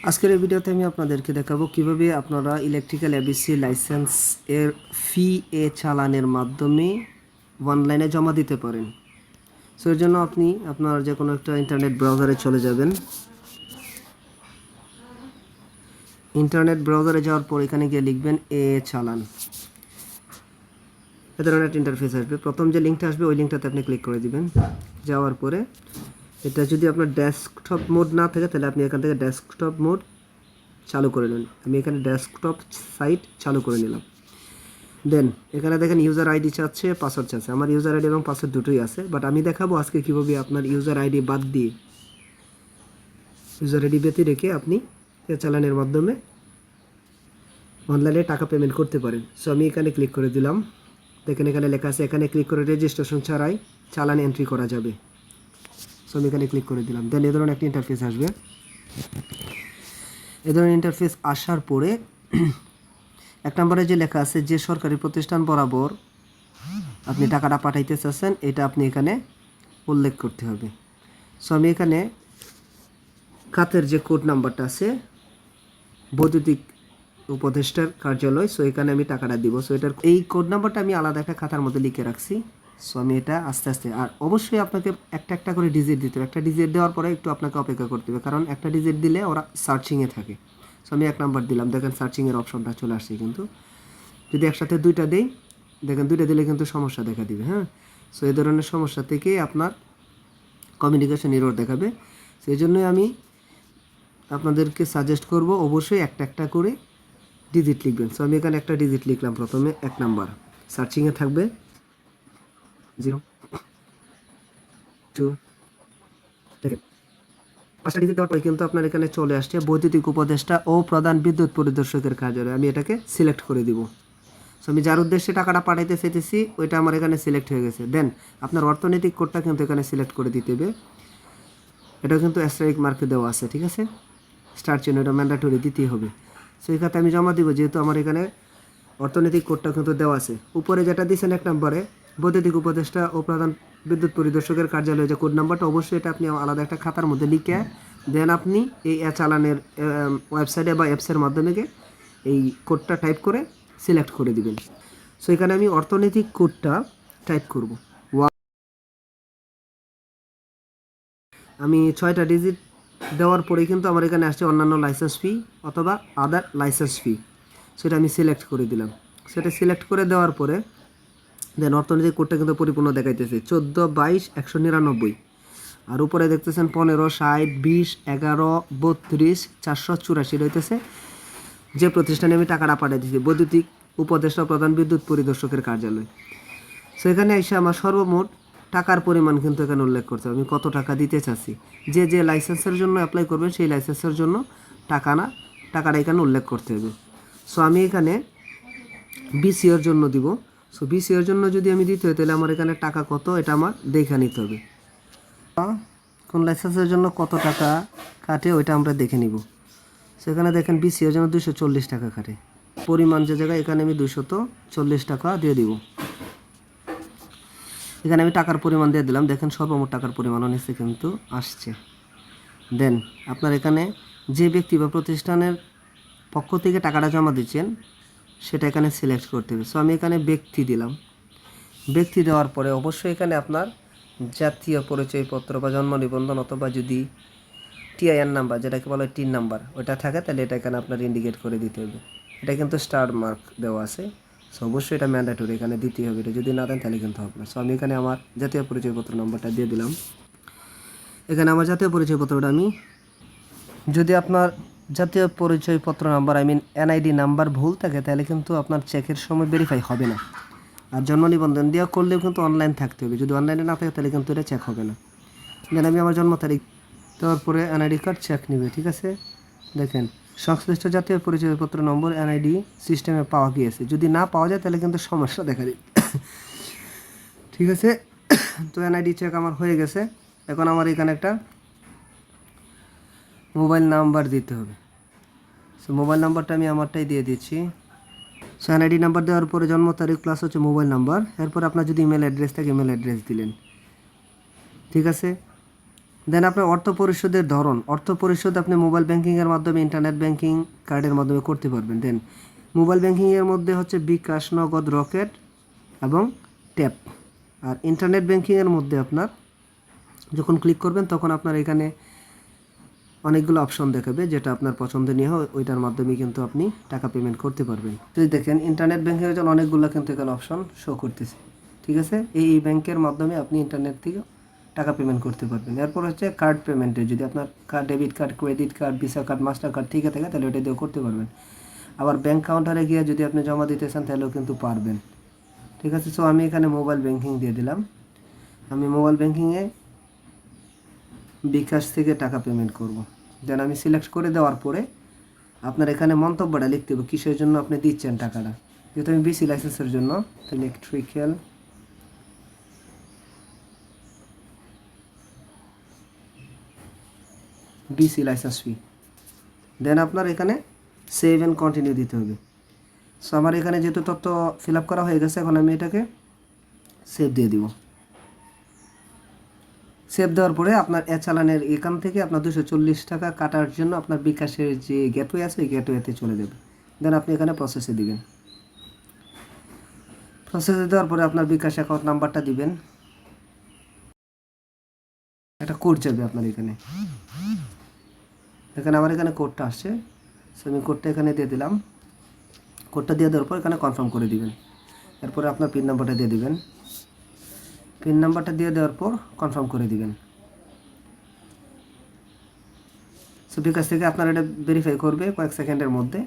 আজকের এই ভিডিওতে আমি আপনাদেরকে দেখাবো কিভাবে আপনারা ইলেকট্রিক্যাল এবিসি লাইসেন্স এর ফি চালানের মাধ্যমে অনলাইনে জমা দিতে পারেন। সো এর জন্য আপনি আপনার যে কোনো একটা ইন্টারনেট ব্রাউজারে চলে যাবেন। ইন্টারনেট ব্রাউজারে যাওয়ার পর এখানে গিয়ে লিখবেন চালান। এ ধরনের একটা ইন্টারফেস আসবে। প্রথম যে লিঙ্কটা আসবে ওই লিঙ্কটাতে আপনি ক্লিক করে দিবেন। যাওয়ার পরে এটা যদি আপনার ডেস্কটপ মোড না থাকে তাহলে আপনি এখান থেকে ডেস্কটপ মোড চালু করে নিন। আমি এখানে ডেস্কটপ সাইট চালু করে নিলাম। দেন এখানে দেখেন ইউজার আইডি চাচ্ছে, পাসওয়ার্ড চাচ্ছে। আমার ইউজার আইডি এবং পাসওয়ার্ড দুটোই আছে, বাট আমি দেখাবো আজকে কীভাবে আপনার ইউজার আইডি বাদ দিয়ে ইউজার আইডি ব্যতী রেখে আপনি চালানের মাধ্যমে অনলাইনে টাকা পেমেন্ট করতে পারেন। সো আমি এখানে ক্লিক করে দিলাম। দেখেন এখানে লেখা আছে এখানে ক্লিক করে রেজিস্ট্রেশন ছাড়াই চালান এন্ট্রি করা যাবে। সো আমি এখানে ক্লিক করে দিলাম। দেন এ ধরনের একটা ইন্টারফেস আসবে। এ ধরনের ইন্টারফেস আসার পরে এক নম্বরে যে লেখা আছে যে সরকারি প্রতিষ্ঠান বরাবর আপনি টাকাটা পাঠাইতে চাচ্ছেন এটা আপনি এখানে উল্লেখ করতে হবে। সো আমি এখানে খাতের যে কোড নাম্বারটা আছে বৈদ্যুতিক উপদেষ্টার কার্যালয়, সো এখানে আমি টাকাটা দিব। সো এটার এই কোড নাম্বারটা আমি আলাদা একটা খাতার মধ্যে লিখে রাখছি। সো আমি এটা আস্তে আস্তে, আর অবশ্যই আপনাকে একটা একটা করে ডিজিট দিতে হবে। একটা ডিজিট দেওয়ার পরে একটু আপনাকে অপেক্ষা করতে হবে, কারণ একটা ডিজিট দিলে ওরা সার্চিংয়ে থাকে। সো আমি 1 নাম্বার দিলাম। দেখেন সার্চিংয়ের অপশনটা চলে আসছে। কিন্তু যদি একসাথে দুইটা দেই, দেখেন দুইটা দিলে কিন্তু সমস্যা দেখা দিবে। হ্যাঁ, সো এই ধরনের সমস্যা থেকে আপনার কমিউনিকেশন এরর দেখাবে। সেই জন্যই আমি আপনাদেরকে সাজেস্ট করব অবশ্যই একটা একটা করে ডিজিট লিখবেন। সো আমি এখানে একটা ডিজিট লিখলাম। প্রথমে 1 নাম্বার সার্চিংয়ে থাকবে 0 2। দেখেন 5টা ডিজিট দেওয়ার পরে কিন্তু আপনার এখানে চলে আসছে বৈদ্যুতিক উপদেষ্টা ও প্রধান বিদ্যুৎ পরিদর্শকের কার্যালয়। আমি এটাকে সিলেক্ট করে দিব। সো আমি যার উদ্দেশ্যে টাকাটা পাঠাইতে চাইতেছি ওইটা আমার এখানে সিলেক্ট হয়ে গেছে। দেন আপনার অর্থনৈতিক কোডটা কিন্তু এখানে সিলেক্ট করে দিতে হবে। এটা কিন্তু অ্যাস্টারিক মার্কে দেওয়া আছে, ঠিক আছে? স্টার চিহ্ন এটা ম্যান্ডেটরি দিতেই হবে। সো এই খাতে আমি জমা দিব, যেহেতু আমার এখানে অর্থনৈতিক কোডটা কিন্তু দেওয়া আছে। উপরে যেটা দিয়েছেন 1 নম্বরে বৈদ্যুতিক উপদেষ্টা ও প্রধান বিদ্যুৎ পরিদর্শকের কার্যালয়ে যে কোড নাম্বারটা, অবশ্যই এটা আপনি আলাদা একটা খাতার মধ্যে লিখে দেন আপনি এই চালানের ওয়েবসাইটে বা অ্যাপসের মাধ্যমে এই কোডটা টাইপ করে সিলেক্ট করে দিবেন। সো এখানে আমি অর্থনৈতিক কোডটা টাইপ করব। আমি 6টা ডিজিট দেওয়ার পরে কিন্তু আমার এখানে আসছে অন্যান্য লাইসেন্স ফি অথবা আদার লাইসেন্স ফি। সেটা আমি সিলেক্ট করে দিলাম। সেটা সিলেক্ট করে দেওয়ার পরে দেন অর্থনৈতিক কোডটা কিন্তু পরিপূর্ণ দেখাইতেছে 14 22 199। আর উপরে দেখতেছেন 15 60 20 11 32 484 রইতেছে যে প্রতিষ্ঠানে আমি টাকাটা পাঠাইতেছি, বৈদ্যুতিক উপদেষ্টা প্রধান বিদ্যুৎ পরিদর্শকের কার্যালয়। সো এখানে এসে আমার সর্বমোট টাকার পরিমাণ কিন্তু এখানে উল্লেখ করতে হবে, আমি কত টাকা দিতে চাচ্ছি। যে যে লাইসেন্সের জন্য অ্যাপ্লাই করবেন সেই লাইসেন্সের জন্য টাকাটা এখানে উল্লেখ করতে হবে। সো আমি এখানে বিসিওর জন্য দিব। সো বিসিওর জন্য যদি আমি দিতে হয় তাহলে আমার এখানে টাকা কত এটা আমার দেখে নিতে হবে। কোন লাইসেন্সের জন্য কত টাকা কাটে ওইটা আমরা দেখে নিব। সেখানে দেখেন বিসিওর জন্য 240 টাকা কাটে। পরিমাণ যে জায়গায় এখানে আমি 240 টাকা দিয়ে দিব। এখানে আমি টাকার পরিমাণ দিয়ে দিলাম। দেখেন সর্বমোট টাকার পরিমাণ নিচে কিন্তু আসছে। দেন আপনার এখানে যে ব্যক্তি বা প্রতিষ্ঠানের পক্ষ থেকে টাকাটা জমা দিচ্ছেন সেটা এখানে সিলেক্ট করতে হবে। সো আমি এখানে ব্যক্তি দিলাম। ব্যক্তি দেওয়ার পরে অবশ্যই এখানে আপনার জাতীয় পরিচয়পত্র বা জন্ম নিবন্ধন অথবা যদি টিআইএন নাম্বার যেটাকে বলে টিন নাম্বার ওটা থাকে তাহলে এটা এখানে আপনার ইন্ডিকেট করে দিতে হবে। এটা কিন্তু স্টার মার্ক দেওয়া আছে। সো অবশ্যই এটা ম্যান্ডেটরি, এখানে দিতেই হবে। এটা যদি না দেন তাহলে কিন্তু হবে না। সো আমি এখানে আমার জাতীয় পরিচয়পত্র নম্বরটা দিয়ে দিলাম। এখানে আমার জাতীয় পরিচয়পত্রটা আমি, যদি আপনার জাতীয় পরিচয়পত্র নাম্বার এনআইডি নাম্বার ভুল থাকে তাহলে কিন্তু আপনার চেকের সময় ভেরিফাই হবে না। আর জন্ম নিবন্ধন দেওয়া করলেও কিন্তু অনলাইন থাকতে হবে। যদি অনলাইনে না থাকে তাহলে কিন্তু এটা চেক হবে না। দেন আমি আমার জন্ম তারিখ দেওয়ার পরে এনআইডি কার্ড চেক নেবে, ঠিক আছে? দেখেন সংশ্লিষ্ট জাতীয় পরিচয়পত্র নম্বর এনআইডি সিস্টেমে পাওয়া গিয়েছে। যদি না পাওয়া যায় তাহলে কিন্তু সমস্যা দেখা দিবে, ঠিক আছে? তো এনআইডি চেক আমার হয়ে গেছে। এখন আমার এখানে একটা মোবাইল নাম্বার দিতে হবে। সো মোবাইল নাম্বারটা আমি আমারটাই দিয়ে দিচ্ছি। সো এনআইডি নাম্বার দেওয়ার পরে জন্ম তারিখ প্লাস হচ্ছে মোবাইল নাম্বার। এরপর আপনার যদি ইমেল অ্যাড্রেস থাকে ইমেল অ্যাড্রেস দিলেন, ঠিক আছে? দেন আপনার অর্থ পরিশোধের ধরন, অর্থ পরিশোধ আপনি মোবাইল ব্যাংকিংয়ের মাধ্যমে, ইন্টারনেট ব্যাংকিং, কার্ডের মাধ্যমে করতে পারবেন। দেন মোবাইল ব্যাংকিংয়ের মধ্যে হচ্ছে বিকাশ, নগদ, রকেট এবং ট্যাপ। আর ইন্টারনেট ব্যাংকিংয়ের মধ্যে আপনার যখন ক্লিক করবেন তখন আপনার এখানে অনেকগুলো অপশন দেখাবে, যেটা আপনার পছন্দনীয় হয় ওইটার মাধ্যমে কিন্তু আপনি টাকা পেমেন্ট করতে পারবেন। যদি দেখেন ইন্টারনেট ব্যাংকিংয়ের জন্য অনেকগুলো কিন্তু এখানে অপশন শো করতেছে, ঠিক আছে। এই ব্যাংকের মাধ্যমে আপনি ইন্টারনেট থেকে টাকা পেমেন্ট করতে পারবেন। এরপর হচ্ছে কার্ড পেমেন্টে, যদি আপনার card, debit card, credit card, visa card, master card থেকে থাকে তাহলে ওটা দিয়েও করতে পারবেন। আবার ব্যাংক কাউন্টারে গিয়ে যদি আপনি জমা দিতে চান তাহলেও কিন্তু পারবেন, ঠিক আছে। সো আমি এখানে মোবাইল ব্যাংকিং দিয়ে দিলাম। আমি মোবাইল ব্যাংকিংয়ে বিকাশ থেকে টাকা পেমেন্ট করব। দেন আমি সিলেক্ট করে দেওয়ার পরে আপনার এখানে মন্তব্যটা লিখতে হবে কিসের জন্য আপনি দিচ্ছেন টাকাটা। যেহেতু আমি বিসি লাইসেন্সের জন্য, তো ইলেকট্রিক্যাল বিসি লাইসেন্স ফি। দেন আপনার এখানে সেভ অ্যান্ড কন্টিনিউ দিতে হবে। সো আমার এখানে যেহেতু তথ্য ফিল আপ করা হয়ে গেছে, এখন আমি এটাকে সেভ দিয়ে দিব। সেভ দেওয়ার পরে আপনার চালানের এখান থেকে আপনার 240 টাকা কাটার জন্য আপনার বিকাশের যে গেটওয়ে আছে ওই গেটওয়েতে চলে যাবে। দেন আপনি এখানে প্রসেসে দিবেন। প্রসেসে দেওয়ার পরে আপনার বিকাশ অ্যাকাউন্ট নাম্বারটা দিবেন। একটা কোড যাবে আপনার এখানে, এখানে আমার এখানে কোডটা আসছে। সো আমি কোডটা এখানে দিয়ে দিলাম। কোডটা দিয়ে দেওয়ার পর এখানে কনফার্ম করে দিবেন। এরপরে আপনার পিন নাম্বারটা দিয়ে দিবেন। পিন নাম্বারটা দিয়ে দেওয়ার পর কনফার্ম করে দিবেন। সো বিকাশ থেকে আপনার এটা ভেরিফাই করবে কয়েক সেকেন্ডের মধ্যে।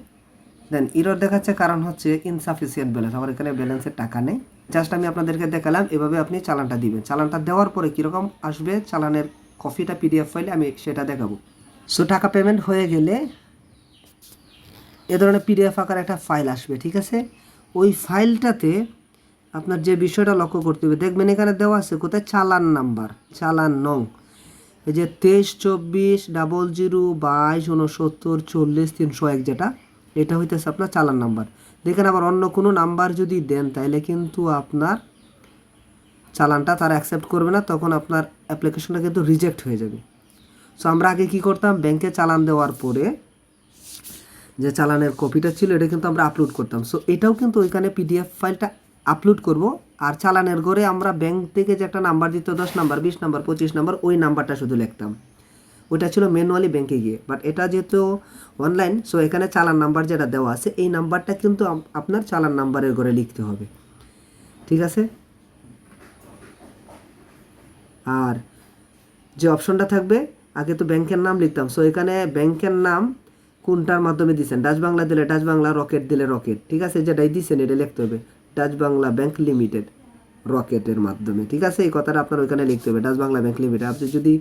দেন ইরর দেখাচ্ছে, কারণ হচ্ছে ইনসাফিসিয়েন্ট ব্যালেন্স, আমার এখানে ব্যালেন্সের টাকা নেই। জাস্ট আমি আপনাদেরকে দেখালাম এভাবে আপনি চালানটা দিবেন। চালানটা দেওয়ার পরে কীরকম আসবে চালানের কপিটা পিডিএফ ফাইলে আমি সেটা দেখাবো। সো টাকা পেমেন্ট হয়ে গেলে এ ধরনের পিডিএফ আকার একটা ফাইল আসবে, ঠিক আছে। ওই ফাইলটাতে আপনার যে বিষয়টা লক্ষ্য করতে হবে, দেখবেন এখানে দেওয়া আছে কোথায় চালান নাম্বার, চালান নং, এই যে 23/24/22/69/40/301, যেটা এটা হইতেছে আপনার চালান নাম্বার। দেখেন আবার অন্য কোনো নাম্বার যদি দেন তাহলে কিন্তু আপনার চালানটা তারা অ্যাকসেপ্ট করবে না, তখন আপনার অ্যাপ্লিকেশনটা কিন্তু রিজেক্ট হয়ে যাবে। সো আমরা আগে কি করতাম, ব্যাংকে চালান দেওয়ার পরে যে চালানের কপিটা ছিল এটা কিন্তু আমরা আপলোড করতাম। সো এটাও কিন্তু ওইখানে পিডিএফ ফাইলটা আপলোড করব। আর চালানের ঘরে আমরা ব্যাংক থেকে যে একটা নাম্বার দিত, 10 নাম্বার, 20 নাম্বার, 25 নাম্বার, ওই নাম্বারটা শুধু লিখতাম। ওইটা ছিল ম্যানুয়ালি ব্যাংকে গিয়ে। বাট এটা যেহেতু অনলাইন, সো এখানে চালান নাম্বার যেটা দেওয়া আছে এই নাম্বারটা কিন্তু আপনার চালান নাম্বারের ঘরে লিখতে হবে, ঠিক আছে। আর যে অপশনটা থাকবে, আগে তো ব্যাংকের নাম লিখতাম, সো এখানে ব্যাংকের নাম কোনটার মাধ্যমে দিচ্ছেন, ডাচ বাংলা দিলে ডাচ বাংলা, রকেট দিলে রকেট, ঠিক আছে। যেটাই দিচ্ছেন এটা লিখতে হবে, ডাচ বাংলা ব্যাংক লিমিটেড রকেটের মাধ্যমে, ঠিক আছে। এই কথাটা আপনার ওইখানে লিখতে হবে, ডাচ বাংলা ব্যাংক লিমিটেড। আপনি যদি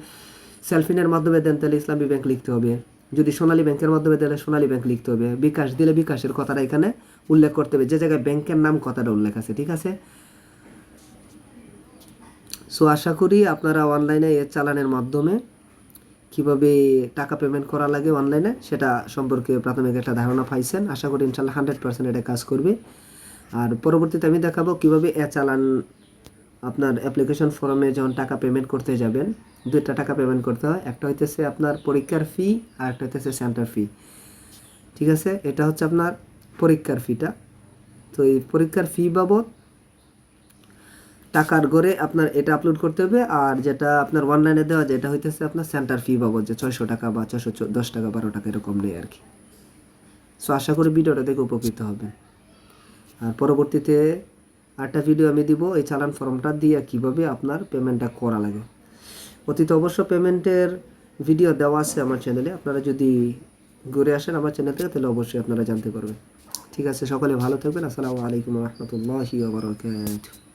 সেলফিনের মাধ্যমে দেন তাহলে ইসলামী ব্যাংক লিখতে হবে, যদি সোনালী ব্যাংকের মাধ্যমে দিলে সোনালী ব্যাংক লিখতে হবে, বিকাশ দিলে বিকাশের কথাটা এখানে উল্লেখ করতে হবে, যে জায়গায় ব্যাংকের নাম কথাটা উল্লেখ আছে, ঠিক আছে। সো আশা করি আপনারা অনলাইনে এর চালানের মাধ্যমে কীভাবে টাকা পেমেন্ট করা লাগে অনলাইনে সেটা সম্পর্কে প্রাথমিক একটা ধারণা পাইছেন। আশা করি ইনশাল্লাহ 100% এটা কাজ করবে। আর পরবর্তীতে আমি দেখাবো কীভাবে চালান আপনার অ্যাপ্লিকেশন ফর্মে যখন টাকা পেমেন্ট করতে যাবেন, দুইটা টাকা পেমেন্ট করতে হয়, একটা হইতেছে আপনার পরীক্ষার ফি আর একটা হইতেছে সেন্টার ফি, ঠিক আছে। এটা হচ্ছে আপনার পরীক্ষার ফিটা। তো এই পরীক্ষার ফি বাবদ টাকার ঘরে আপনার এটা আপলোড করতে হবে। আর যেটা আপনার অনলাইনে দেওয়া যায় এটা হইতেছে আপনার সেন্টার ফি বাবদ, যে 600 টাকা বা 610 টাকা, 12 টাকা এরকম নেই আর কি। সো আশা করি ভিডিওটা দেখে উপকৃত হবেন। আর পরবর্তীতে আরেকটা ভিডিও আমি দিব এই চালান ফর্মটা দিয়ে কীভাবে আপনার পেমেন্টটা করা লাগে। অতীতে অবশ্য পেমেন্টের ভিডিও দেওয়া আছে আমার চ্যানেলে, আপনারা যদি ঘুরে আসেন আমার চ্যানেল থেকে তাহলে অবশ্যই আপনারা জানতে পারবেন। ঠিক আছে, সকলে ভালো থাকবেন। আসসালামু আলাইকুম রহমতুল্লাহি ওয়া বারাকাতুহু।